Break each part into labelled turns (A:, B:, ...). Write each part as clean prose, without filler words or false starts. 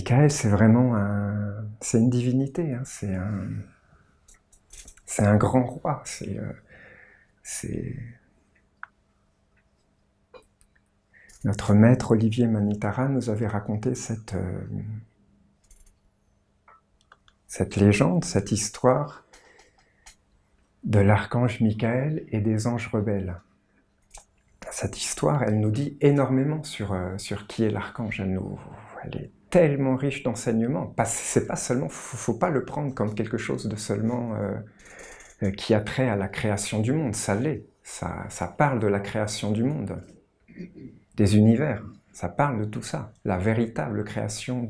A: Michael, c'est vraiment c'est une divinité, hein, c'est un grand roi, c'est notre maître Olivier Manitara nous avait raconté cette légende, cette histoire de l'archange Michael et des anges rebelles. Cette histoire, elle nous dit énormément sur qui est l'archange. Elle est tellement riche d'enseignements. C'est pas seulement, faut pas le prendre comme quelque chose de seulement qui a trait à la création du monde. Ça l'est. Ça parle de la création du monde, des univers. Ça parle de tout ça. La véritable création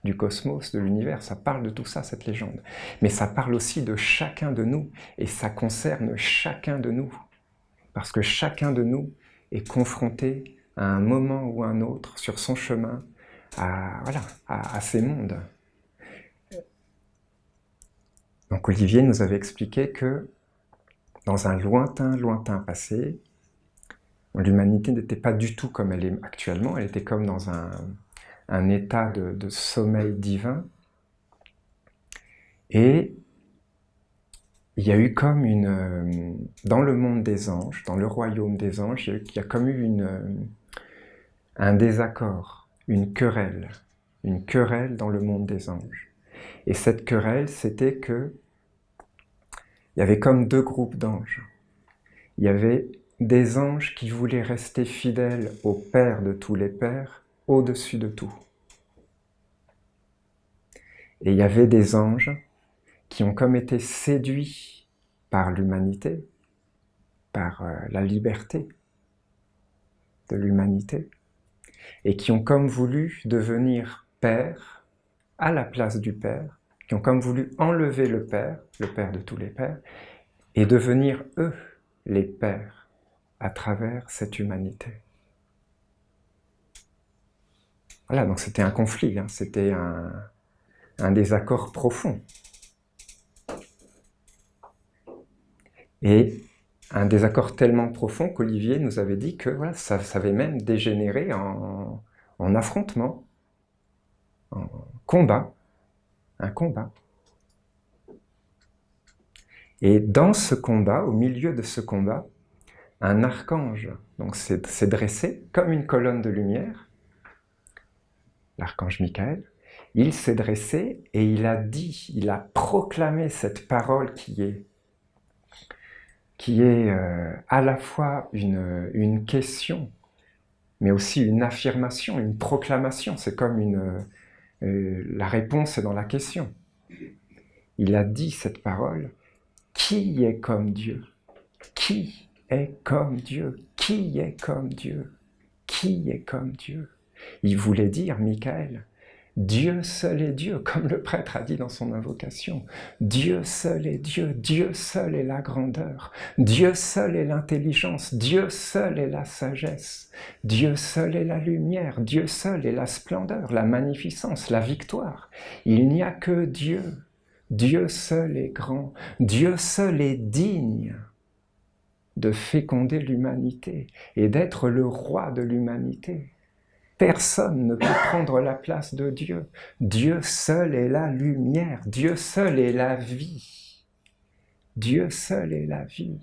A: du cosmos, de l'univers, ça parle de tout ça, cette légende. Mais ça parle aussi de chacun de nous, et ça concerne chacun de nous. Parce que chacun de nous est confronté à un moment ou un autre sur son chemin à ces mondes. Donc Olivier nous avait expliqué que dans un lointain passé, l'humanité n'était pas du tout comme elle est actuellement, elle était comme dans un état de sommeil divin. Et il y a eu comme dans le monde des anges, dans le royaume des anges, il y a comme eu un désaccord, une querelle dans le monde des anges. Et cette querelle, c'était que il y avait comme deux groupes d'anges. Il y avait des anges qui voulaient rester fidèles au Père de tous les pères, au-dessus de tout. Et il y avait des anges qui ont comme été séduits par l'humanité, par la liberté de l'humanité, et qui ont comme voulu devenir pères à la place du Père, qui ont comme voulu enlever le Père de tous les pères, et devenir eux les pères à travers cette humanité. Voilà, donc c'était un conflit, hein, c'était un désaccord profond. Et un désaccord tellement profond qu'Olivier nous avait dit que voilà, ça avait même dégénéré en affrontement, en combat, un combat. Et dans ce combat, au milieu de ce combat, un archange donc s'est dressé comme une colonne de lumière, l'archange Michael. Il s'est dressé et il a proclamé cette parole qui est à la fois une question, mais aussi une affirmation, une proclamation. C'est comme la réponse est dans la question. Il a dit cette parole, qui est comme Dieu? Qui est comme Dieu? Qui est comme Dieu? Qui est comme Dieu? Il voulait dire, Michael, Dieu seul est Dieu, comme le prêtre a dit dans son invocation. Dieu seul est Dieu, Dieu seul est la grandeur, Dieu seul est l'intelligence, Dieu seul est la sagesse, Dieu seul est la lumière, Dieu seul est la splendeur, la magnificence, la victoire. Il n'y a que Dieu. Dieu seul est grand, Dieu seul est digne de féconder l'humanité et d'être le roi de l'humanité. Personne ne peut prendre la place de Dieu. Dieu seul est la lumière, Dieu seul est la vie. Dieu seul est la vie.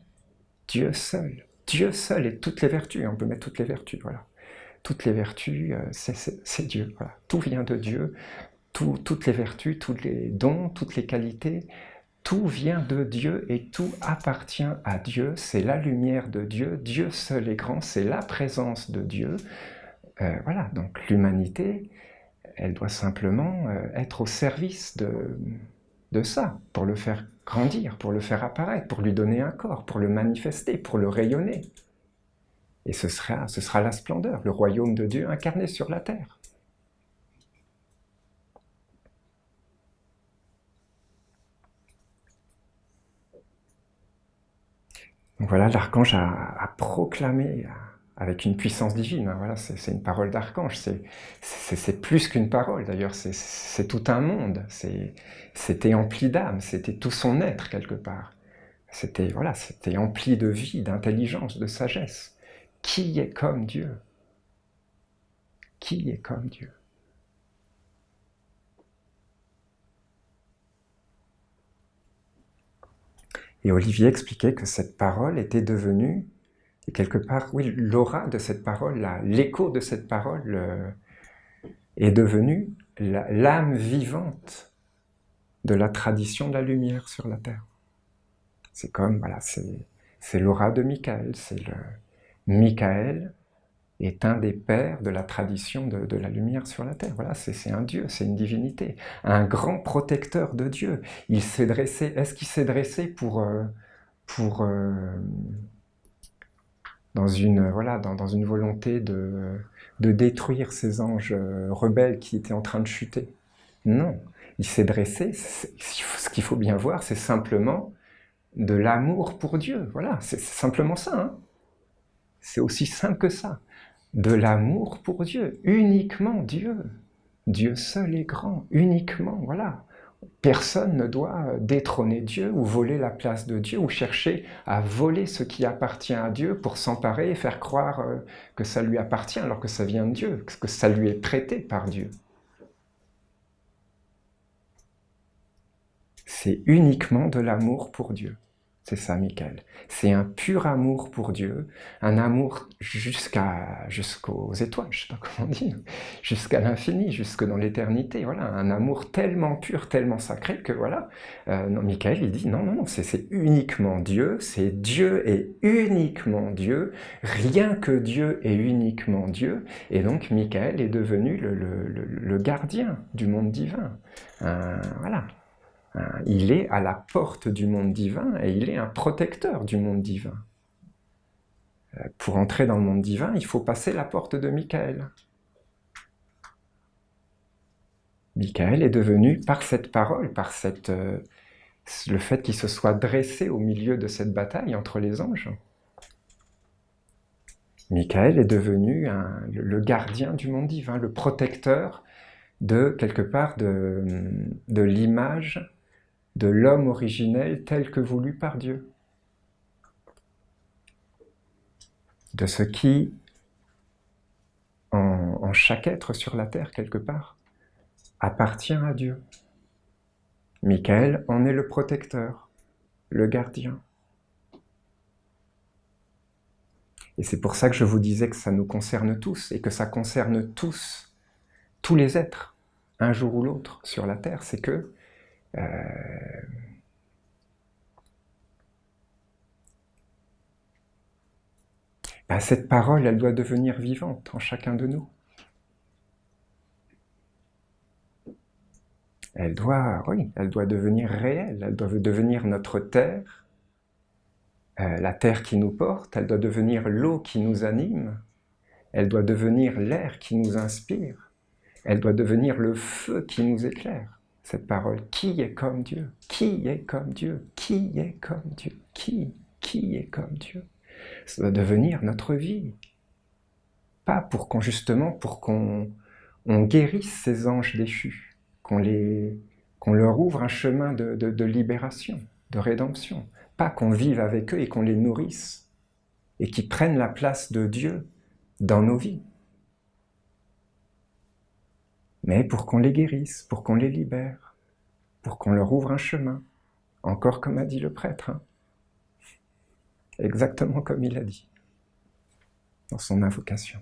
A: Dieu seul est toutes les vertus, on peut mettre toutes les vertus, voilà. Toutes les vertus, c'est Dieu, voilà. Tout vient de Dieu, toutes les vertus, tous les dons, toutes les qualités, tout vient de Dieu et tout appartient à Dieu, c'est la lumière de Dieu, Dieu seul est grand, c'est la présence de Dieu. Voilà, donc l'humanité, elle doit simplement être au service de ça, pour le faire grandir, pour le faire apparaître, pour lui donner un corps, pour le manifester, pour le rayonner. Et ce sera la splendeur, le royaume de Dieu incarné sur la terre. Donc voilà, l'archange a proclamé avec une puissance divine, hein, voilà, c'est une parole d'archange, c'est plus qu'une parole d'ailleurs, c'est tout un monde, c'était empli d'âme, c'était tout son être quelque part, c'était empli de vie, d'intelligence, de sagesse. Qui est comme Dieu? Qui est comme Dieu? Et Olivier expliquait que cette parole était devenue, et quelque part, oui, l'aura de cette parole, l'écho de cette parole est devenue l'âme vivante de la tradition de la lumière sur la terre. C'est comme, voilà, c'est l'aura de Michael. Michael est un des pères de la tradition de la lumière sur la terre. Voilà, c'est un Dieu, c'est une divinité, un grand protecteur de Dieu. Il s'est dressé, est-ce qu'il s'est dressé dans une volonté de détruire ces anges rebelles qui étaient en train de chuter? Non, il s'est dressé, ce qu'il faut bien voir, c'est simplement de l'amour pour Dieu. Voilà, c'est simplement ça. Hein. C'est aussi simple que ça. De l'amour pour Dieu, uniquement Dieu. Dieu seul est grand, uniquement, voilà. Personne ne doit détrôner Dieu ou voler la place de Dieu ou chercher à voler ce qui appartient à Dieu pour s'emparer et faire croire que ça lui appartient alors que ça vient de Dieu, que ça lui est prêté par Dieu. C'est uniquement de l'amour pour Dieu. C'est ça, Michael. C'est un pur amour pour Dieu, un amour jusqu'aux étoiles, je ne sais pas comment dire, jusqu'à l'infini, jusque dans l'éternité. Voilà, un amour tellement pur, tellement sacré que voilà. Non, Michael, il dit non, c'est uniquement Dieu, c'est Dieu et uniquement Dieu, rien que Dieu et uniquement Dieu. Et donc, Michael est devenu le gardien du monde divin. Voilà. Il est à la porte du monde divin et il est un protecteur du monde divin. Pour entrer dans le monde divin, il faut passer la porte de Michael. Michael est devenu, par cette parole, par le fait qu'il se soit dressé au milieu de cette bataille entre les anges, Michael est devenu le gardien du monde divin, le protecteur quelque part, de l'image de l'homme originel tel que voulu par Dieu. De ce qui, en chaque être sur la terre, quelque part, appartient à Dieu. Michael en est le protecteur, le gardien. Et c'est pour ça que je vous disais que ça nous concerne tous, et que ça concerne tous les êtres, un jour ou l'autre, sur la terre. C'est que cette parole, elle doit devenir vivante en chacun de nous. Elle doit devenir réelle, elle doit devenir notre terre, la terre qui nous porte, elle doit devenir l'eau qui nous anime, elle doit devenir l'air qui nous inspire, elle doit devenir le feu qui nous éclaire. Cette parole, qui est comme Dieu? Qui est comme Dieu? Qui est comme Dieu? Qui est comme Dieu? Ça doit devenir notre vie. Pas pour qu'on guérisse ces anges déchus, qu'on leur ouvre un chemin de libération, de rédemption. Pas qu'on vive avec eux et qu'on les nourrisse, et qu'ils prennent la place de Dieu dans nos vies. Mais pour qu'on les guérisse, pour qu'on les libère, pour qu'on leur ouvre un chemin, encore comme a dit le prêtre, hein. Exactement comme il a dit dans son invocation.